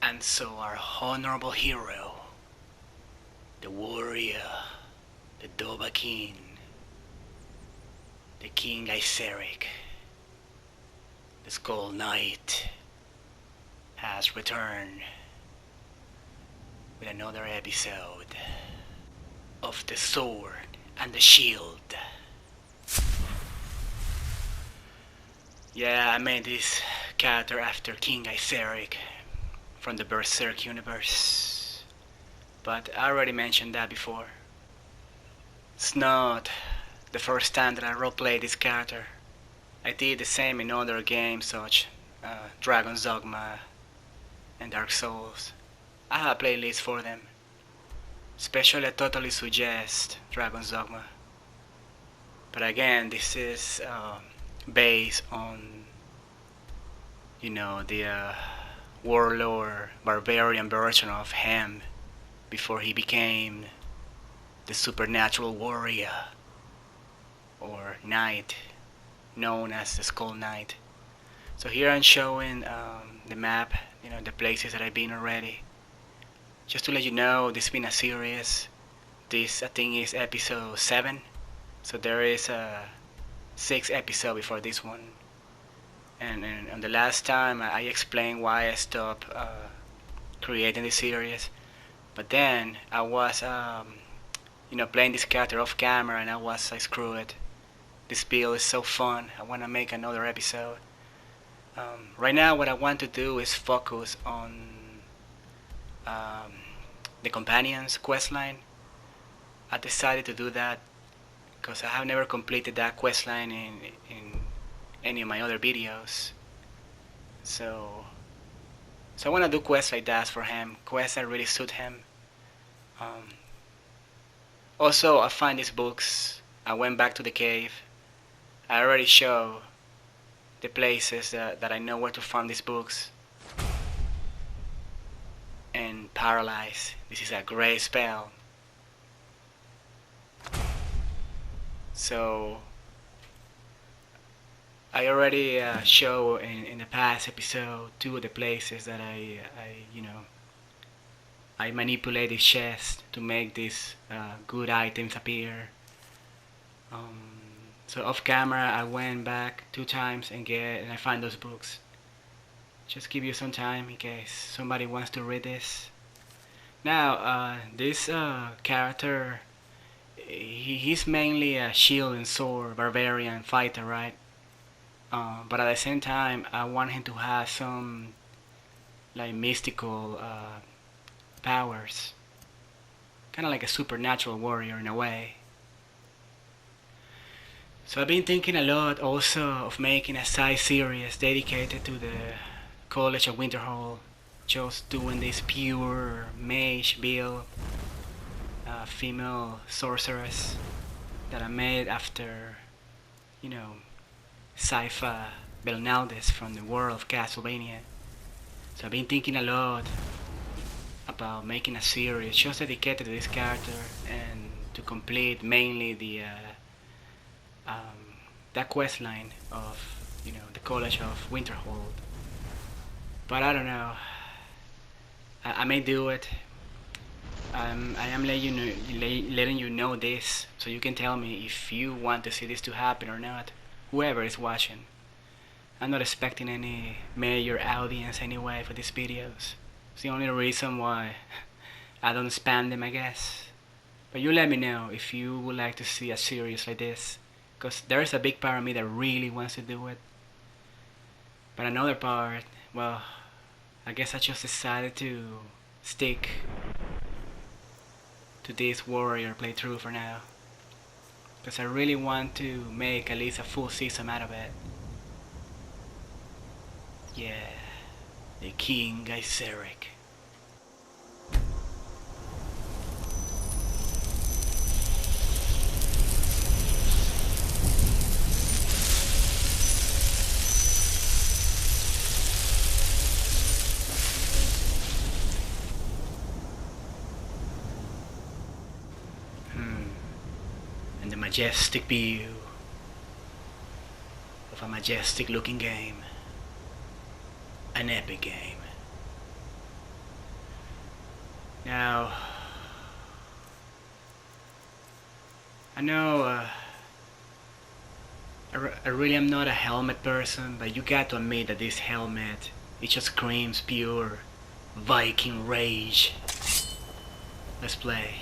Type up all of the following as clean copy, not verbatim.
And so our honorable hero, the warrior, the Dovahkiin, the King Gaiseric, the Skull Knight, has returned with another episode of The Sword and the Shield. Yeah, I made this character after King Gaiseric from the BERSERK universe, but I already mentioned that before. It's not the first time that I roleplayed this character. I did the same in other games such Dragon's Dogma and Dark Souls. I have a playlist for them. Especially I totally suggest Dragon's Dogma. But again, this is based on, you know, the warlord barbarian version of him before he became the supernatural warrior or knight known as the Skull Knight. So here I'm showing the map, you know, the places that I've been already. Just to let you know, this has been a series. This I think is episode 7, so there is a 6 episode before this one. And on the last time I explained why I stopped creating this series, but then I was you know, playing this character off camera, and I was like, screw it, this build is so fun, I want to make another episode. Right now what I want to do is focus on the Companions Questline. I decided to do that because I have never completed that questline in any of my other videos. So I want to do quests like that for him, quests that really suit him. Also, I find these books. I went back to the cave. I already show the places that I know where to find these books. And Paralyze. This is a great spell. So I already show in the past episode 2 of the places that I you know, I manipulate the chest to make these good items appear. So off camera I went back 2 times and I find those books. Just give you some time in case somebody wants to read this. Now this character, he's mainly a shield and sword barbarian fighter, right? But at the same time, I want him to have some like mystical powers, kind of like a supernatural warrior in a way. So I've been thinking a lot also of making a side series dedicated to the College of Winterhold, just doing this pure mage build, female sorceress that I made after, you know, Sypha Belnaldez from the world of Castlevania. So I've been thinking a lot about making a series just dedicated to this character and to complete mainly the that quest line of, you know, the College of Winterhold. But I don't know. I may do it. I am letting you know this so you can tell me if you want to see this to happen or not. Whoever is watching. I'm not expecting any major audience anyway for these videos. It's the only reason why I don't spam them, I guess. But you let me know if you would like to see a series like this, because there's a big part of me that really wants to do it. But another part, well, I guess I just decided to stick to this warrior playthrough for now, because I really want to make at least a full season out of it. Yeah, the King Gaiseric. And the majestic view of a majestic looking game. An epic game. Now, I know I really am not a helmet person, but you got to admit that this helmet, it just screams pure Viking rage. Let's play.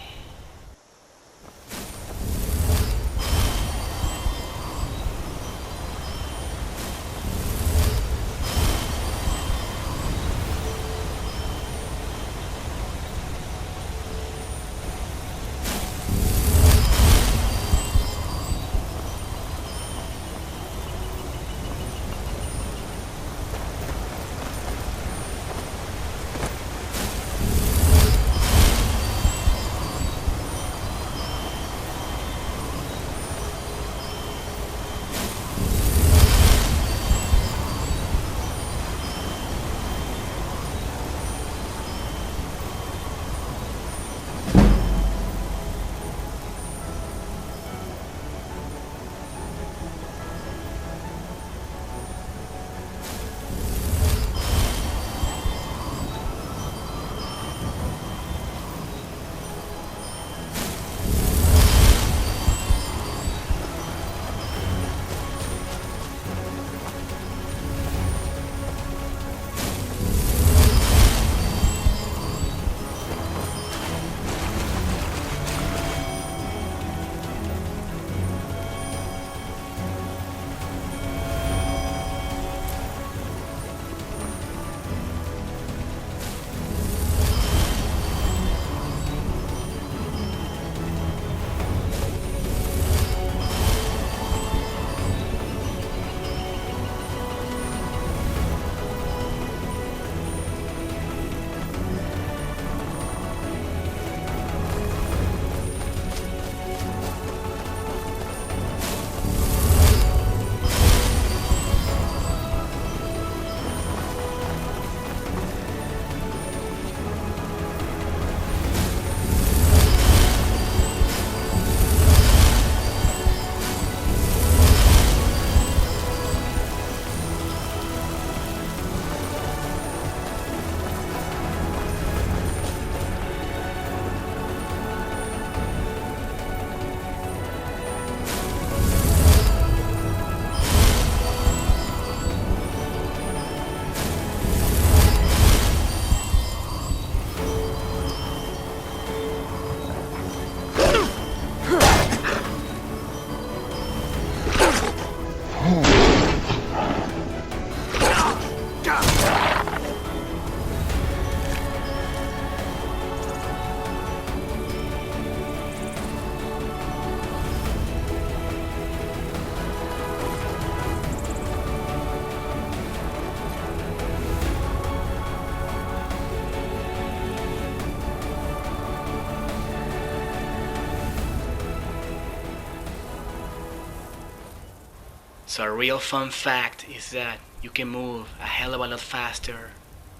So a real fun fact is that you can move a hell of a lot faster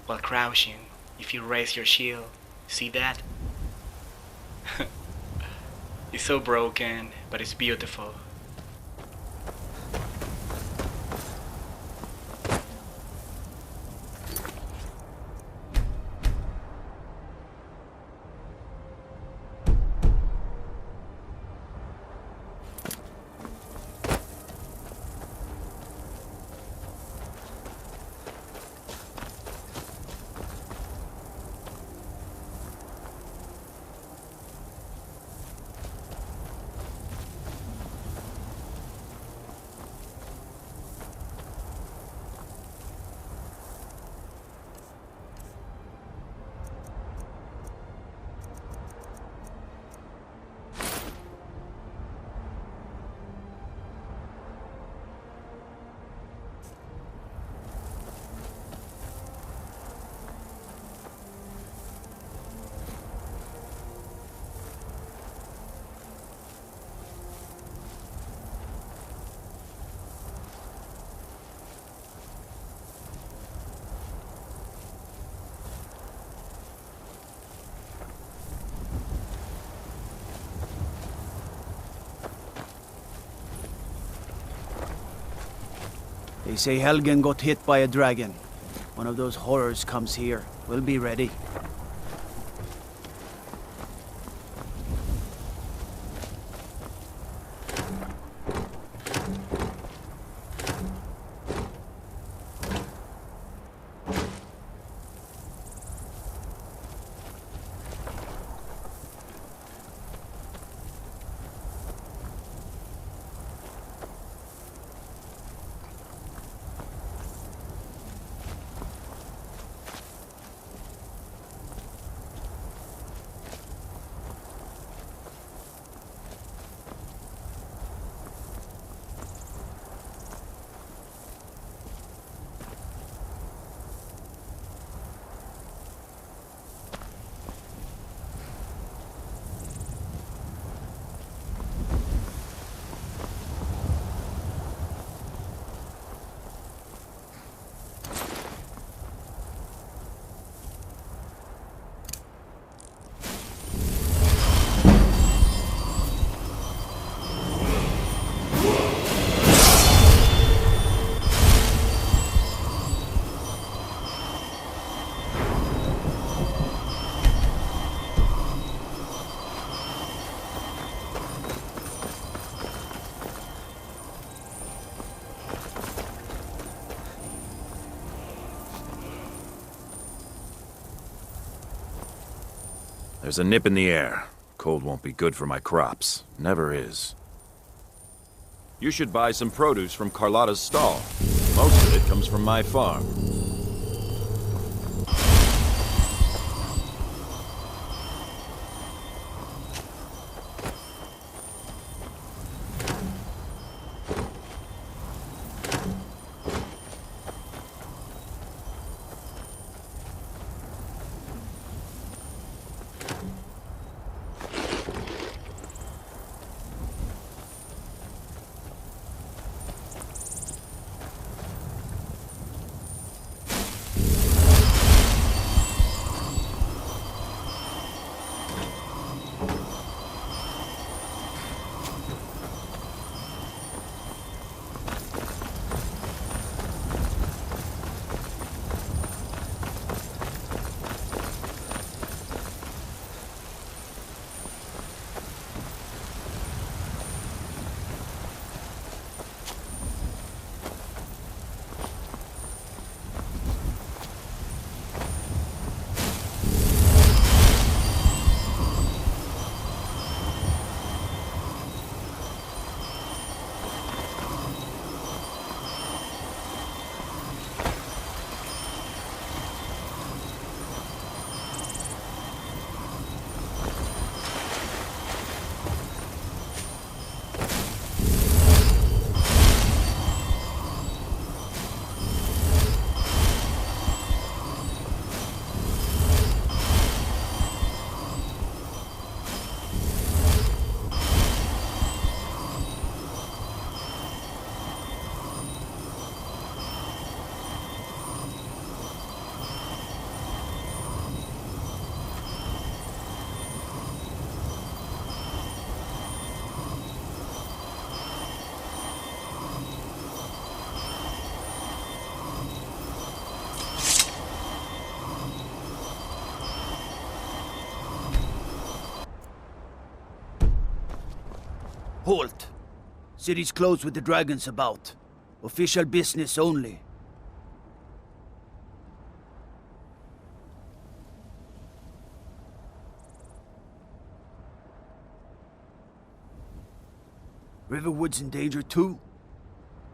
while crouching if you raise your shield. See that? It's so broken, but it's beautiful. They say Helgen got hit by a dragon. One of those horrors comes here. We'll be ready. There's a nip in the air. Cold won't be good for my crops. Never is. You should buy some produce from Carlotta's stall. Most of it comes from my farm. Halt! City's closed with the dragons about. Official business only. Riverwood's in danger too?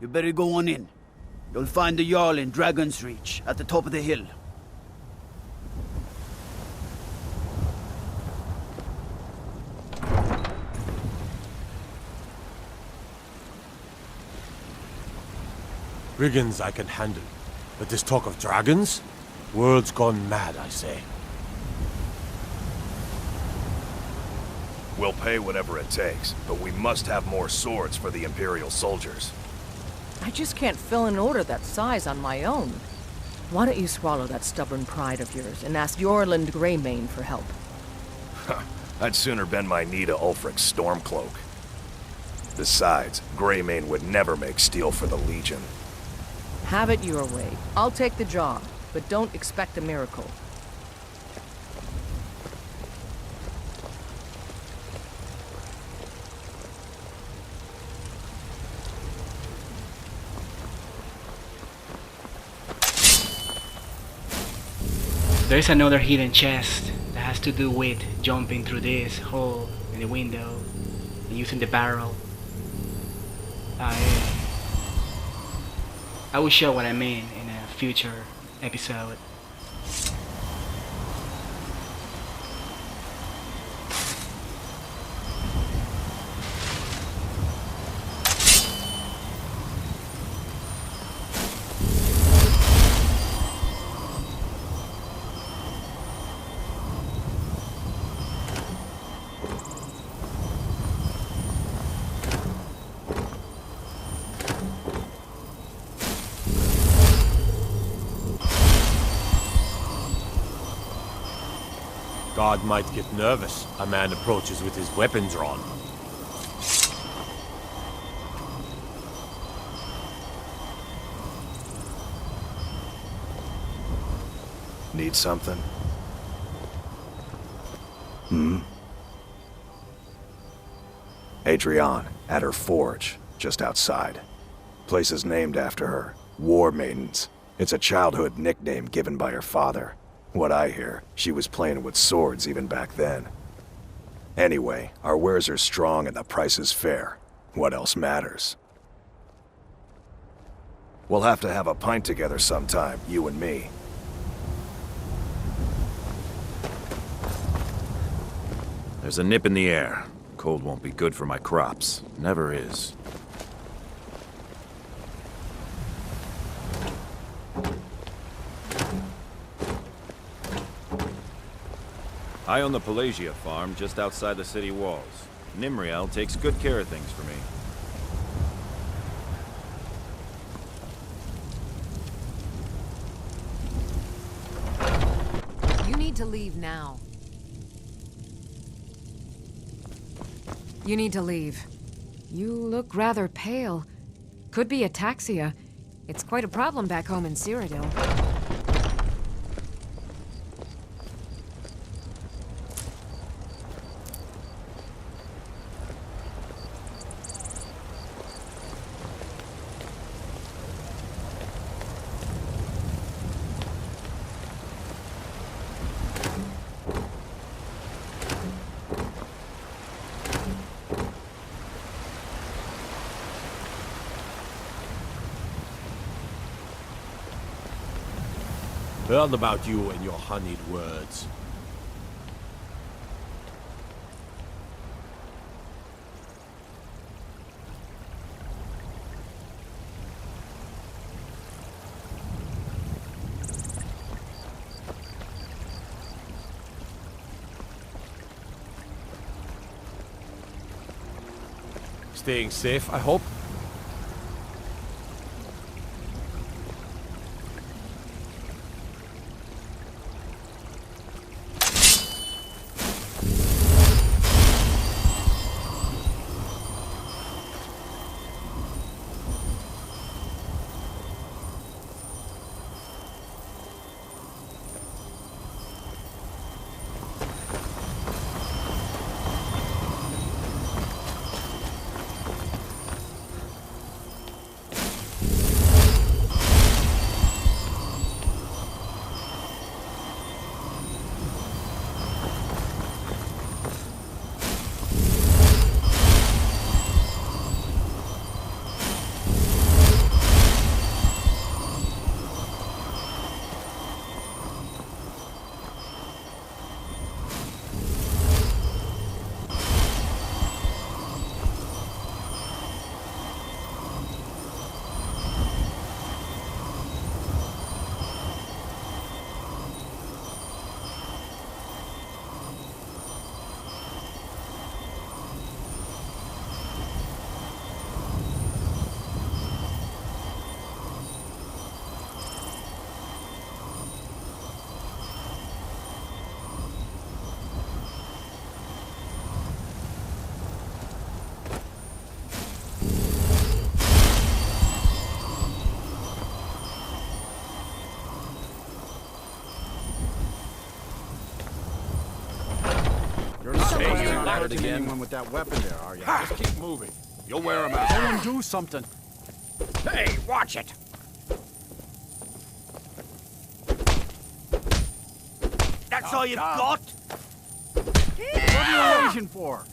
You better go on in. You'll find the Jarl in Dragon's Reach, at the top of the hill. Brigands I can handle, but this talk of dragons? World's gone mad, I say. We'll pay whatever it takes, but we must have more swords for the Imperial soldiers. I just can't fill an order that size on my own. Why don't you swallow that stubborn pride of yours and ask Yorland Greymane for help? I'd sooner bend my knee to Ulfric's Stormcloak. Besides, Greymane would never make steel for the Legion. Have it your way. I'll take the job, but don't expect a miracle. There's another hidden chest that has to do with jumping through this hole in the window and using the barrel. Yeah. I will show what I mean in a future episode. Guard might get nervous. A man approaches with his weapon drawn. Need something? Adrienne, at her forge, just outside. Place is named after her. War Maidens. It's a childhood nickname given by her father. What I hear, she was playing with swords even back then. Anyway, our wares are strong and the price is fair. What else matters? We'll have to have a pint together sometime, you and me. There's a nip in the air. Cold won't be good for my crops. Never is. I own the Pelagia farm just outside the city walls. Nimriel takes good care of things for me. You need to leave now. You need to leave. You look rather pale. Could be ataxia. It's quite a problem back home in Cyrodiil. Heard about you and your honeyed words. Staying safe, I hope. You're not Hey, supposed you to at it target again? anyone with that weapon there, are you? Just keep moving. You'll wear him out. Someone do something. Hey, watch it! That's all you've got? What are you waiting for?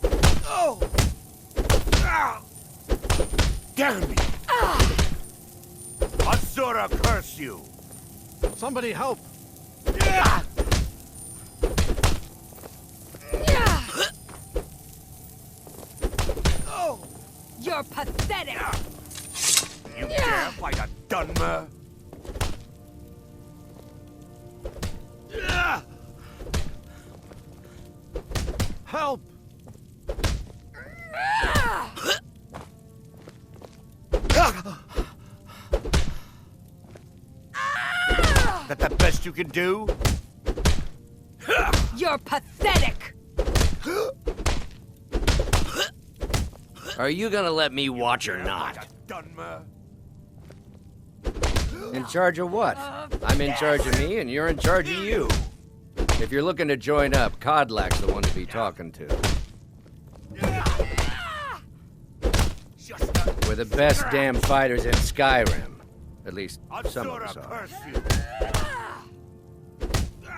Oh! Damn me! Asura curse you! Somebody help! You're pathetic! You dare fight a Dunmer? Help! That the best you can do? You're pathetic! Are you gonna let me watch or not? Dunmer? In charge of what? I'm in charge of me, and you're in charge of you. If you're looking to join up, Codlak's the one to be talking to. We're the best damn fighters in Skyrim. At least, some of us are.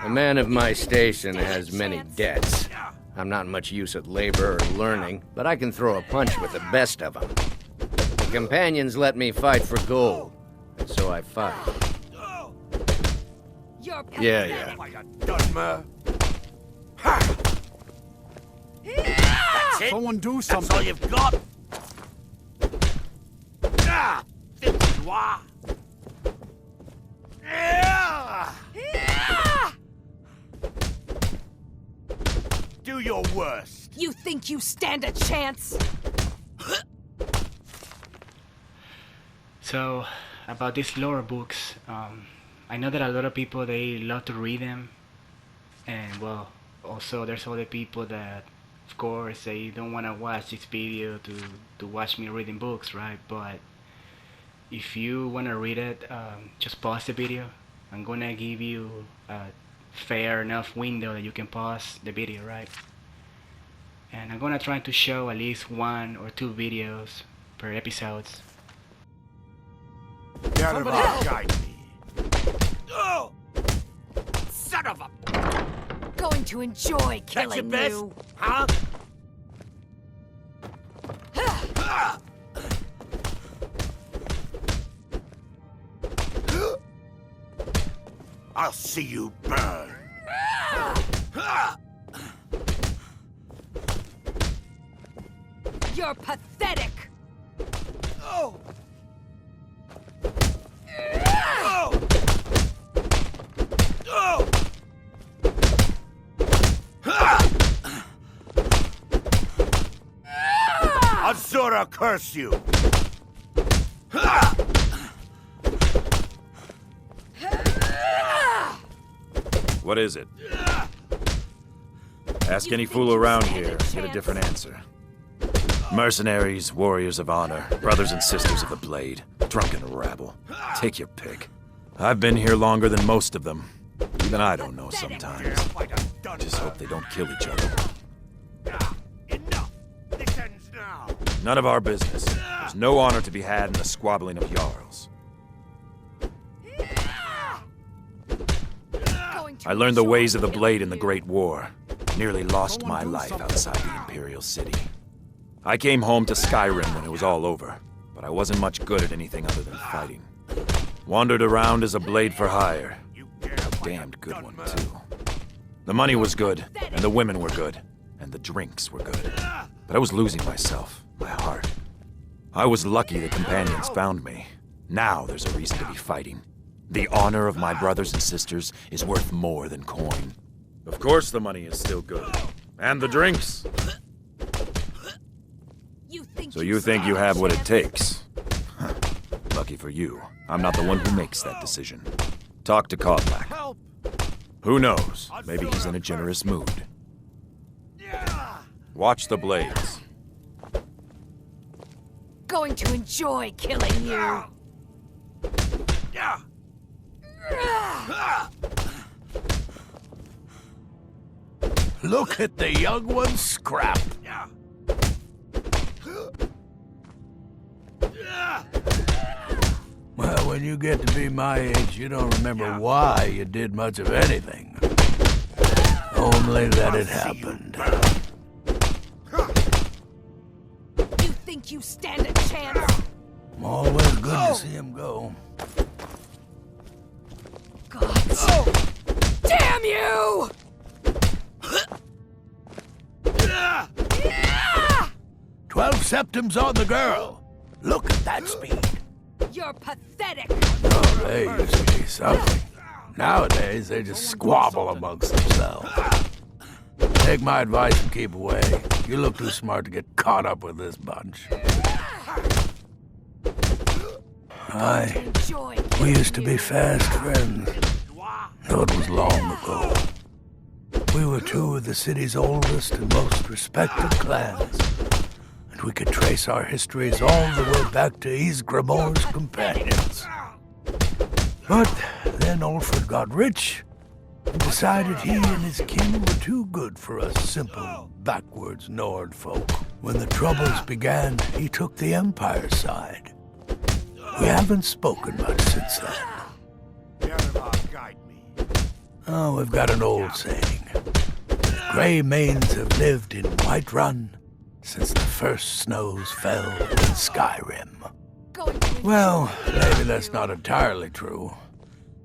A man of my station has many debts. I'm not much use at labor or learning, but I can throw a punch with the best of them. The companions let me fight for gold, and so I fight. You're Yeah. Fight a Dunmer? That's it? Someone do That's all something. you've got? Think you are? Do your worst. You think you stand a chance? So, about these lore books, I know that a lot of people, they love to read them, and well, also there's other people that, of course, they don't want to watch this video to watch me reading books, right? But if you want to read it, just pause the video. I'm gonna give you a fair enough window that you can pause the video, right? And I'm gonna try to show at least 1 or 2 videos per episodes. Somebody guide me. Oh! Son of a... Going to enjoy That's your killing best? you. Huh? I'll see you burn. You're pathetic! Oh! Oh! Oh! Azura curse you! What is it? Ask any fool around here, get a different answer. Mercenaries, warriors of honor, brothers and sisters of the blade, drunken rabble. Take your pick. I've been here longer than most of them. Even I don't know sometimes. I just hope they don't kill each other. Enough! This ends now! None of our business. There's no honor to be had in the squabbling of Jarls. I learned the ways of the blade in the Great War. Nearly lost my life outside the Imperial City. I came home to Skyrim when it was all over, but I wasn't much good at anything other than fighting. Wandered around as a blade for hire. A damned good one, too. The money was good, and the women were good, and the drinks were good. But I was losing myself, my heart. I was lucky the companions found me. Now there's a reason to be fighting. The honor of my brothers and sisters is worth more than coin. Of course the money is still good. And the drinks. So you think you have what it takes? Huh. Lucky for you, I'm not the one who makes that decision. Talk to Codlak. Help! Who knows? Maybe he's in a generous mood. Watch the blades. Going to enjoy killing you. Look at the young one scrap. Well, when you get to be my age, you don't remember why you did much of anything. Only that it happened. You think you stand a chance? Always good to see him go. God. Damn you! 12 septims on the girl. Look at that speed. You're pathetic. Oh, they used to be something. Nowadays, they just squabble amongst themselves. Take my advice and keep away. You look too smart to get caught up with this bunch. We used to be fast friends, though it was long ago. We were two of the city's oldest and most respected clans, and we could trace our histories all the way back to Ysgramor's companions. But then Ulfred got rich and decided he and his kin were too good for us simple, backwards Nord folk. When the troubles began, he took the Empire's side. We haven't spoken much since then. Oh, we've got an old saying. Grey Manes have lived in Whiterun since the first snows fell in Skyrim. Well, maybe that's not entirely true.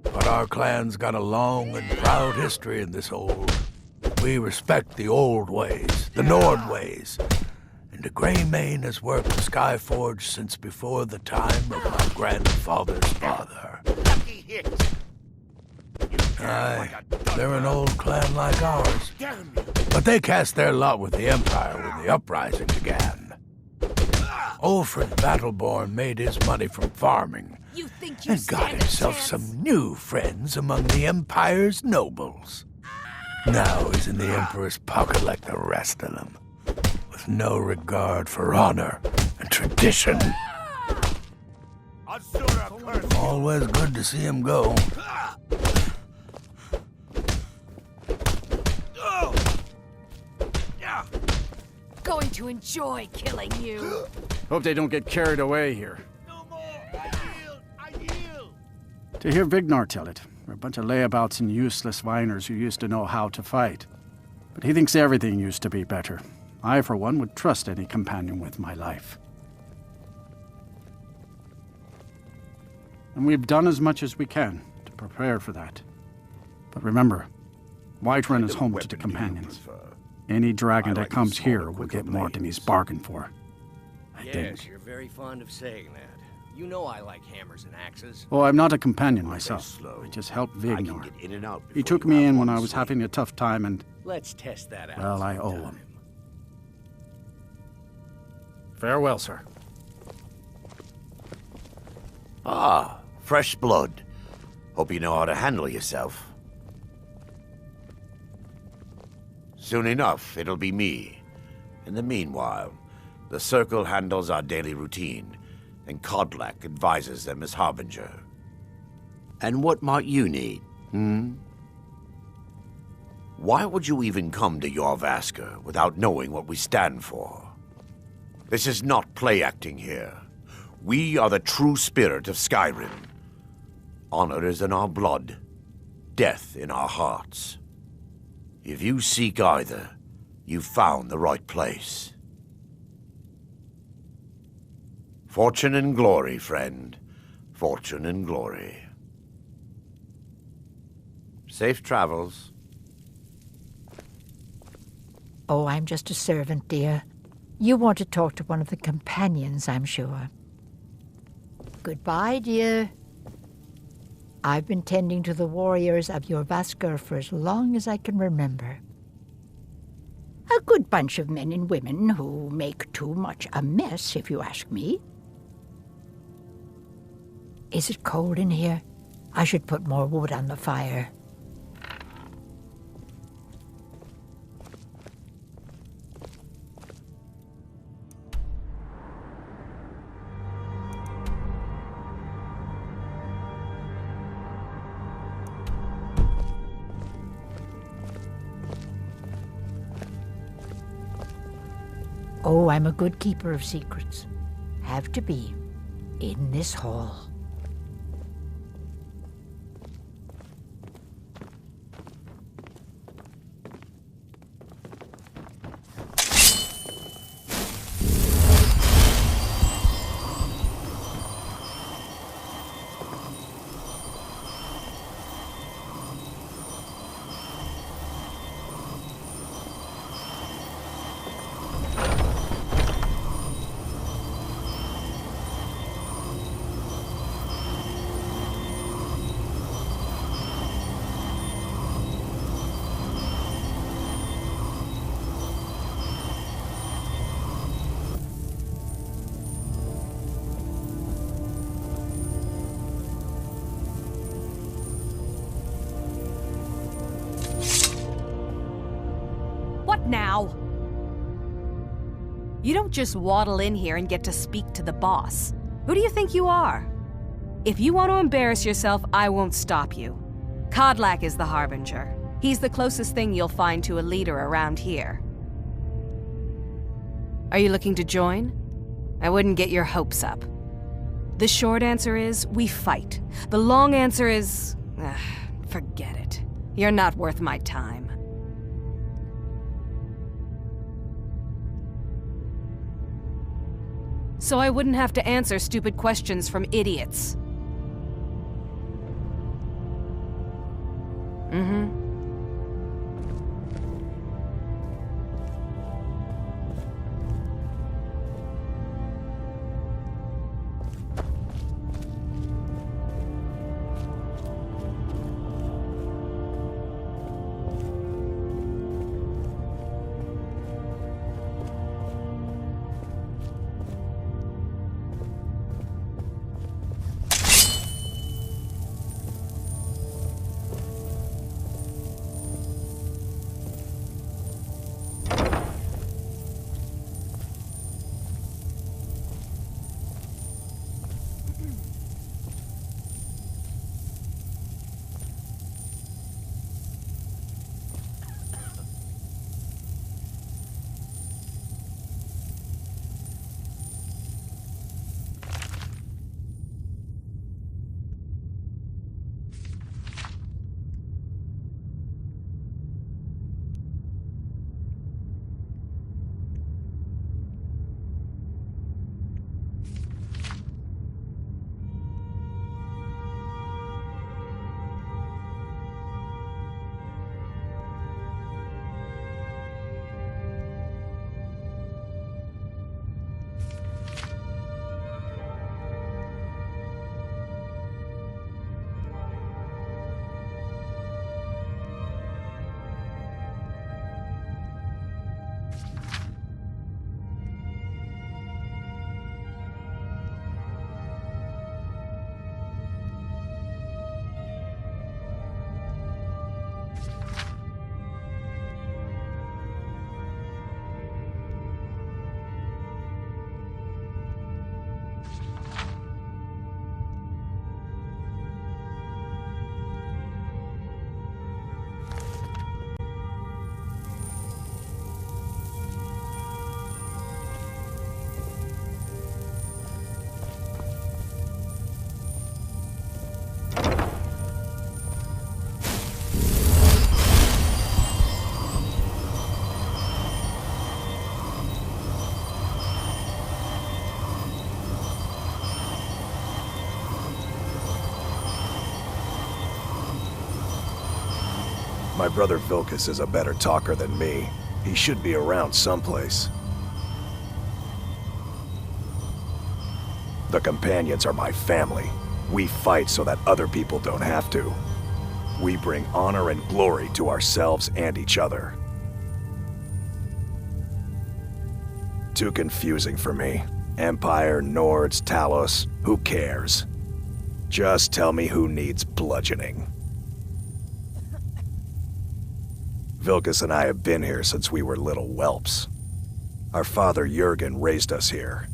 But our clan's got a long and proud history in this old. We respect the old ways, the Nord ways. And the Grey Mane has worked the Skyforge since before the time of my grandfather's father. Aye, they're an old clan like ours. But they cast their lot with the Empire when the uprising began. Ulfred Battleborn made his money from farming and got himself some new friends among the Empire's nobles. Now he's in the Emperor's pocket like the rest of them, with no regard for honor and tradition. Always good to see him go. Going to enjoy killing you. Hope they don't get carried away here. No more! I yield! To hear Vignar tell it, we're a bunch of layabouts and useless viners who used to know how to fight. But he thinks everything used to be better. I, for one, would trust any companion with my life. And we've done as much as we can to prepare for that. But remember, Whiterun is home to the companions. Any dragon that comes here will get more than he's bargained for. I think. Yes, you're very fond of saying that. You know I like hammers and axes. Oh, I'm not a companion myself. I just helped Vignar. He took me in when I was having a tough time and... Let's test that out. Well, I owe him. Farewell, sir. Ah, fresh blood. Hope you know how to handle yourself. Soon enough, it'll be me. In the meanwhile, the Circle handles our daily routine, and Kodlak advises them as Harbinger. And what might you need, Why would you even come to Jorvaskr without knowing what we stand for? This is not play acting here. We are the true spirit of Skyrim. Honor is in our blood, death in our hearts. If you seek either, you've found the right place. Fortune and glory, friend. Fortune and glory. Safe travels. Oh, I'm just a servant, dear. You want to talk to one of the companions, I'm sure. Goodbye, dear. I've been tending to the warriors of Jorvaskr for as long as I can remember. A good bunch of men and women who make too much a mess, if you ask me. Is it cold in here? I should put more wood on the fire. Oh, I'm a good keeper of secrets. Have to be. In this hall. What now? You don't just waddle in here and get to speak to the boss. Who do you think you are? If you want to embarrass yourself, I won't stop you. Kodlak is the Harbinger. He's the closest thing you'll find to a leader around here. Are you looking to join? I wouldn't get your hopes up. The short answer is, we fight. The long answer is, forget it. You're not worth my time. So I wouldn't have to answer stupid questions from idiots. Mm-hmm. My brother Vilkas is a better talker than me. He should be around someplace. The Companions are my family. We fight so that other people don't have to. We bring honor and glory to ourselves and each other. Too confusing for me. Empire, Nords, Talos, who cares? Just tell me who needs bludgeoning. Vilkas and I have been here since we were little whelps. Our father Jurgen raised us here.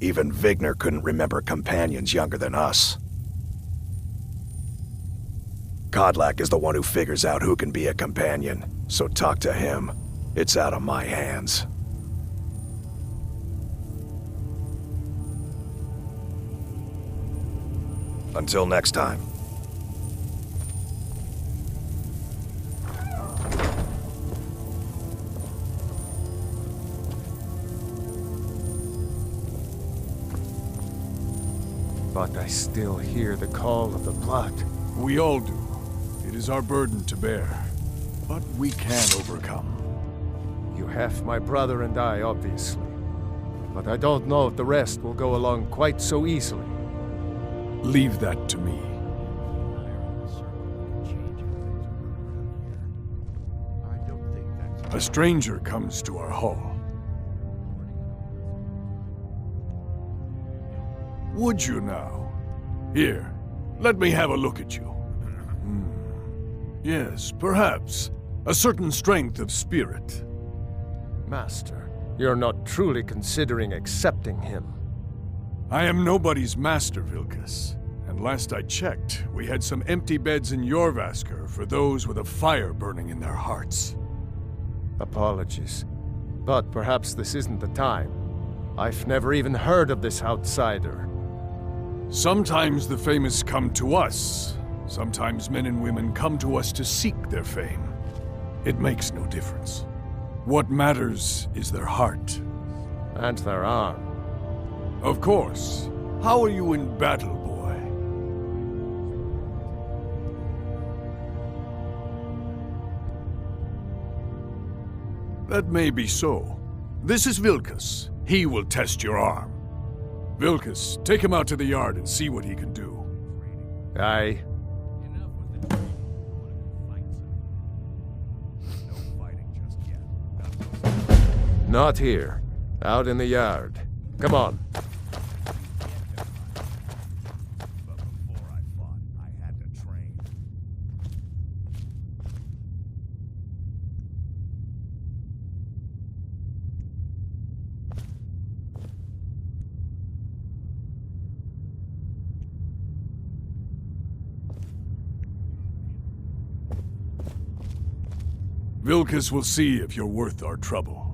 Even Vigner couldn't remember companions younger than us. Kodlak is the one who figures out who can be a companion, so talk to him. It's out of my hands. Until next time. But I still hear the call of the blood. We all do. It is our burden to bear. But we can overcome. You have my brother and I, obviously. But I don't know if the rest will go along quite so easily. Leave that to me. A stranger comes to our hall. Would you now? Here, let me have a look at you. Yes, perhaps. A certain strength of spirit. Master, you're not truly considering accepting him. I am nobody's master, Vilkas. And last I checked, we had some empty beds in Jorvaskr for those with a fire burning in their hearts. Apologies. But perhaps this isn't the time. I've never even heard of this outsider. Sometimes the famous come to us. Sometimes men and women come to us to seek their fame. It makes no difference. What matters is their heart. And their arm. Of course. How are you in battle, boy? That may be so. This is Vilkas. He will test your arm. Vilkas, take him out to the yard and see what he can do. Aye. Not here. Out in the yard. Come on. Vilkas will see if you're worth our trouble.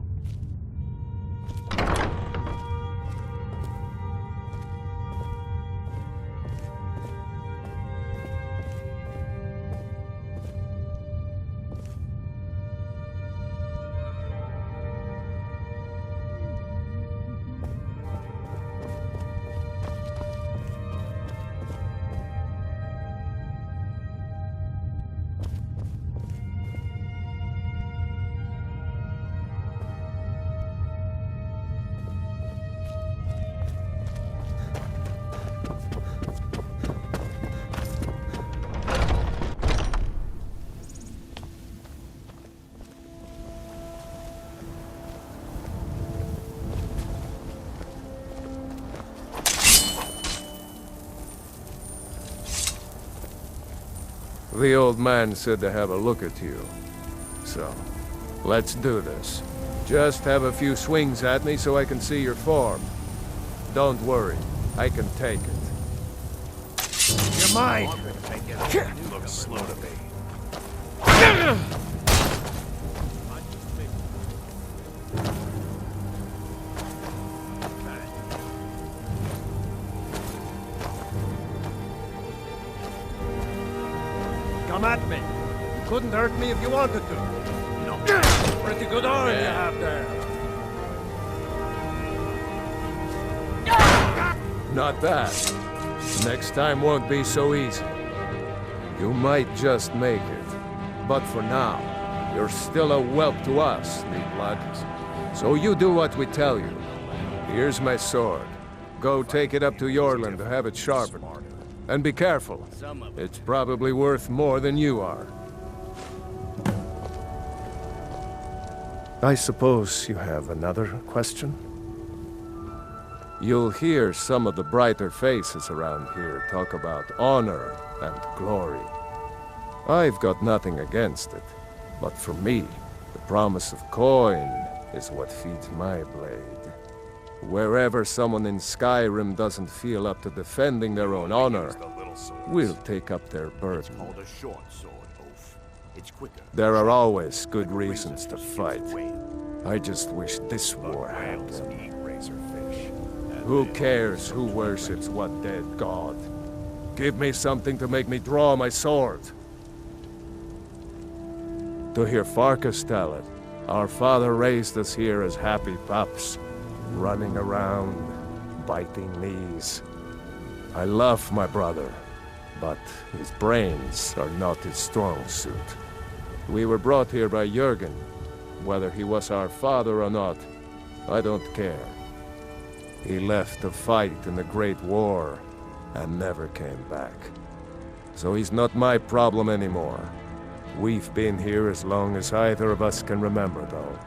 The old man said to have a look at you. So, let's do this. Just have a few swings at me so I can see your form. Don't worry, I can take it. You're mine! You look slow to me. Come at me. You couldn't hurt me if you wanted to. No. Pretty good arm you have there. Not bad. Next time won't be so easy. You might just make it. But for now, you're still a whelp to us, Blood. So you do what we tell you. Here's my sword. Go take it up to Yorland to have it sharpened. And be careful. It's probably worth more than you are. I suppose you have another question? You'll hear some of the brighter faces around here talk about honor and glory. I've got nothing against it, but for me, the promise of coin is what feeds my blade. Wherever someone in Skyrim doesn't feel up to defending their own honor, we'll take up their burden. There are always good reasons to fight. I just wish this war happened. Who cares who worships what dead god? Give me something to make me draw my sword. To hear Farkas tell it, our father raised us here as happy pups, running around, biting knees. I love my brother, but his brains are not his strong suit. We were brought here by Jürgen. Whether he was our father or not, I don't care. He left to fight in the Great War and never came back. So he's not my problem anymore. We've been here as long as either of us can remember, though.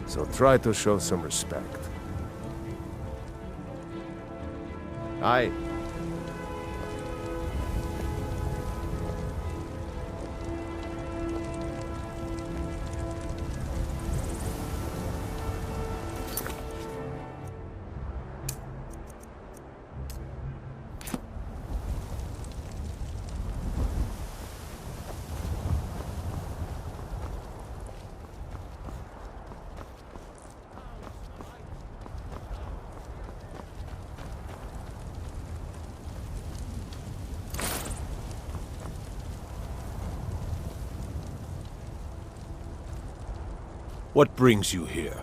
So try to show some respect. Aye. What brings you here?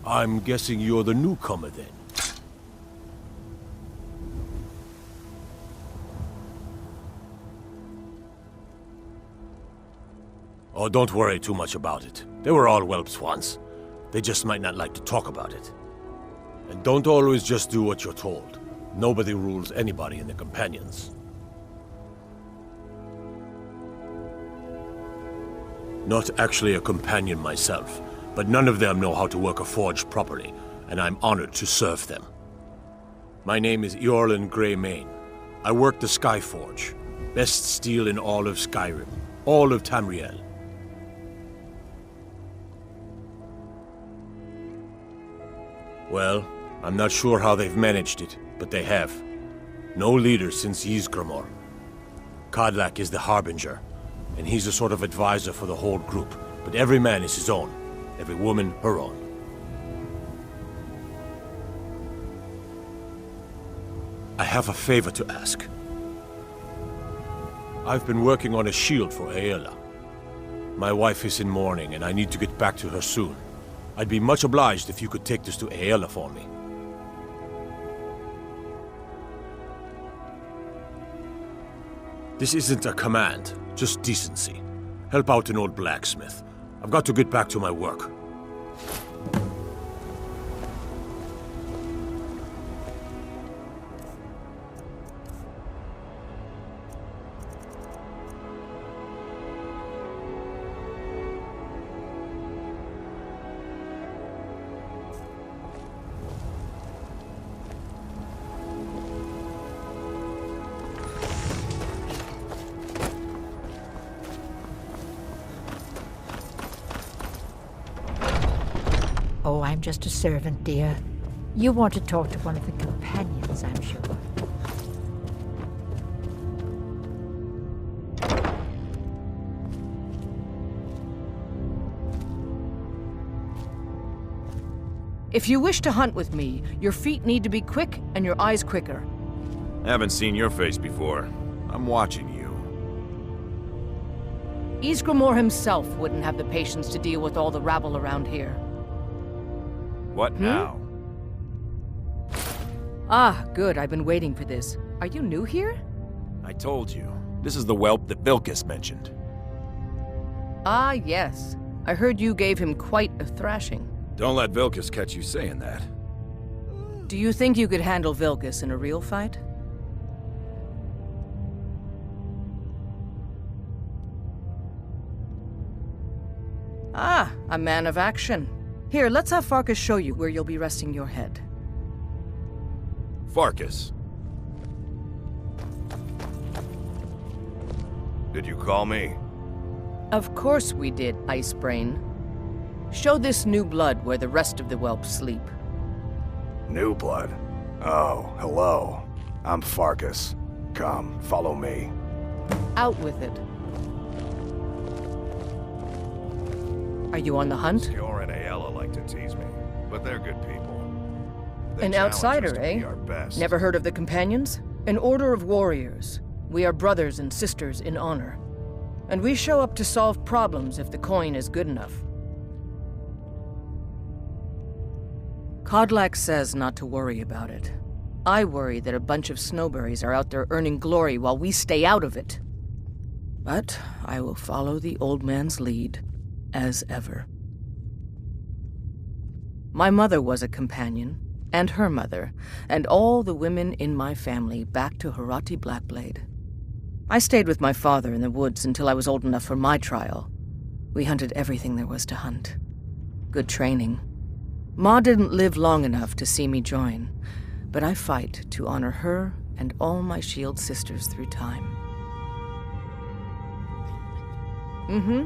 I'm guessing you're the newcomer then. Oh, don't worry too much about it. They were all whelps once. They just might not like to talk about it. And don't always just do what you're told. Nobody rules anybody in the Companions. Not actually a companion myself, but none of them know how to work a forge properly, and I'm honored to serve them. My name is Eorlund Greymane. I work the Skyforge. Best steel in all of Skyrim. All of Tamriel. Well, I'm not sure how they've managed it, but they have. No leader since Ysgramor. Kodlak is the Harbinger, and he's a sort of advisor for the whole group, but every man is his own. Every woman, her own. I have a favor to ask. I've been working on a shield for Aela. My wife is in mourning, and I need to get back to her soon. I'd be much obliged if you could take this to Aela for me. This isn't a command, just decency. Help out an old blacksmith. I've got to get back to my work. Oh, I'm just a servant, dear. You want to talk to one of the companions, I'm sure. If you wish to hunt with me, your feet need to be quick and your eyes quicker. Haven't seen your face before. I'm watching you. Ysgramor himself wouldn't have the patience to deal with all the rabble around here. What now? Ah, good. I've been waiting for this. Are you new here? I told you. This is the whelp that Vilkas mentioned. Ah, yes. I heard you gave him quite a thrashing. Don't let Vilkas catch you saying that. Do you think you could handle Vilkas in a real fight? Ah, a man of action. Here, let's have Farkas show you where you'll be resting your head. Farkas. Did you call me? Of course we did, Icebrain. Show this new blood where the rest of the whelps sleep. New blood? Oh, hello. I'm Farkas. Come, follow me. Out with it. Are you on the hunt? Skjor and Aela like to tease me, but they're good people. An outsider, eh? Never heard of the Companions? An order of warriors. We are brothers and sisters in honor. And we show up to solve problems if the coin is good enough. Kodlak says not to worry about it. I worry that a bunch of snowberries are out there earning glory while we stay out of it. But I will follow the old man's lead, as ever. My mother was a companion, and her mother, and all the women in my family back to Harati Blackblade. I stayed with my father in the woods until I was old enough for my trial. We hunted everything there was to hunt. Good training. Ma didn't live long enough to see me join, but I fight to honor her and all my shield sisters through time. Mm-hmm.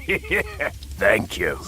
Thank you.